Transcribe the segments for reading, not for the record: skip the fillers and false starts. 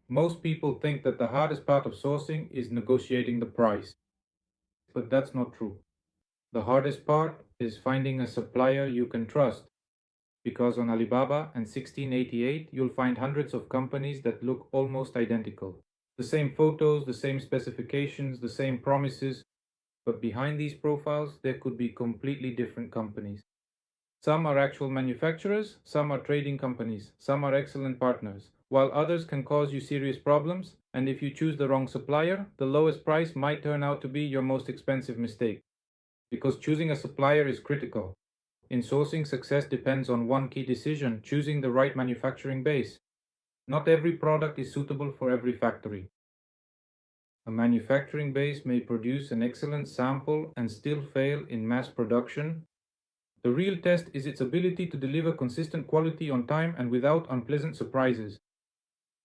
Most people think that the hardest part of sourcing is negotiating the price, but that's not true. The hardest part is finding a supplier you can trust, because on Alibaba and 1688 you'll find hundreds of companies that look almost identical. The same photos, the same specifications, the same promises, but behind these profiles there could be completely different companies. Some are actual manufacturers, some are trading companies, some are excellent partners, while others can cause you serious problems, and if you choose the wrong supplier, the lowest price might turn out to be your most expensive mistake. Because choosing a supplier is critical. In sourcing, success depends on one key decision: choosing the right manufacturing base. Not every product is suitable for every factory. A manufacturing base may produce an excellent sample and still fail in mass production. The real test is its ability to deliver consistent quality on time and without unpleasant surprises.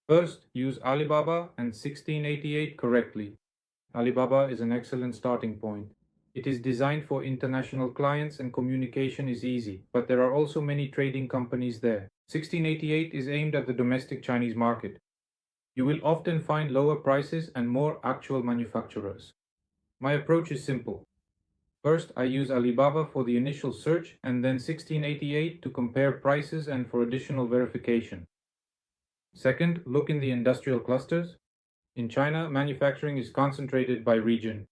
First, use Alibaba and 1688 correctly. Alibaba is an excellent starting point. It is designed for international clients and communication is easy, but there are also many trading companies there. 1688 is aimed at the domestic Chinese market. You will often find lower prices and more actual manufacturers. My approach is simple. First, I use Alibaba for the initial search and then 1688 to compare prices and for additional verification. Second, look in the industrial clusters. In China, manufacturing is concentrated by region.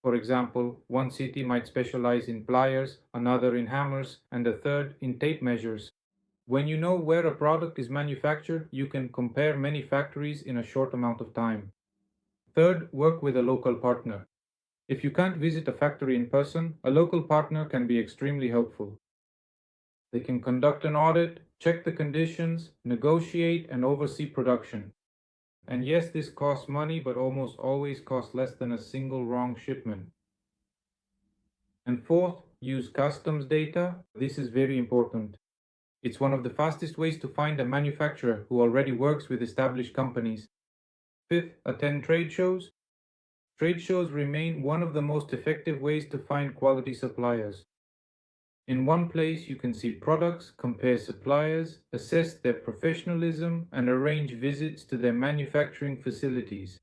For example, one city might specialize in pliers, another in hammers, and a third in tape measures. When you know where a product is manufactured, you can compare many factories in a short amount of time. Third, work with a local partner. If you can't visit a factory in person, a local partner can be extremely helpful. They can conduct an audit, check the conditions, negotiate, and oversee production. And yes, this costs money, but almost always costs less than a single wrong shipment. And fourth, use customs data. This is very important. It's one of the fastest ways to find a manufacturer who already works with established companies. Fifth, attend trade shows. Trade shows remain one of the most effective ways to find quality suppliers. In one place, you can see products, compare suppliers, assess their professionalism, and arrange visits to their manufacturing facilities.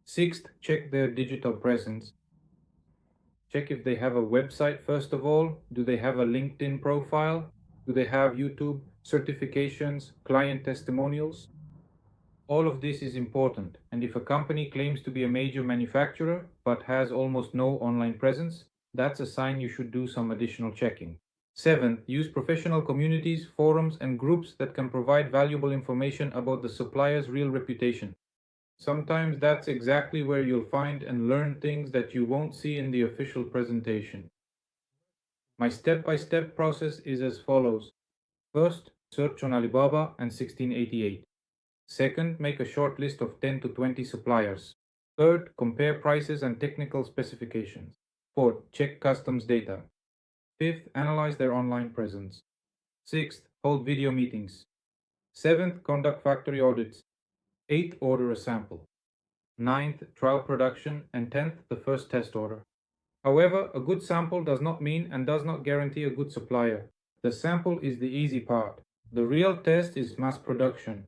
Sixth, check their digital presence. Check if they have a website first of all. Do they have a LinkedIn profile? Do they have YouTube certifications, client testimonials? All of this is important, and if a company claims to be a major manufacturer but has almost no online presence, that's a sign you should do some additional checking. Seventh, use professional communities, forums, and groups that can provide valuable information about the supplier's real reputation. Sometimes that's exactly where you'll find and learn things that you won't see in the official presentation. My step-by-step process is as follows. First, search on Alibaba and 1688. Second, make a short list of 10 to 20 suppliers. Third, compare prices and technical specifications. Fourth, check customs data. Fifth, analyze their online presence. Sixth, hold video meetings. Seventh, conduct factory audits. Eighth, order a sample. Ninth, trial production. And 10th, the first test order. However, a good sample does not mean and does not guarantee a good supplier. The sample is the easy part. The real test is mass production.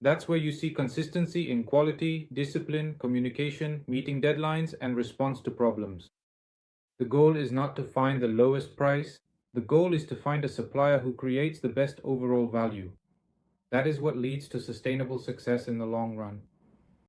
That's where you see consistency in quality, discipline, communication, meeting deadlines, and response to problems. The goal is not to find the lowest price. The goal is to find a supplier who creates the best overall value. That is what leads to sustainable success in the long run.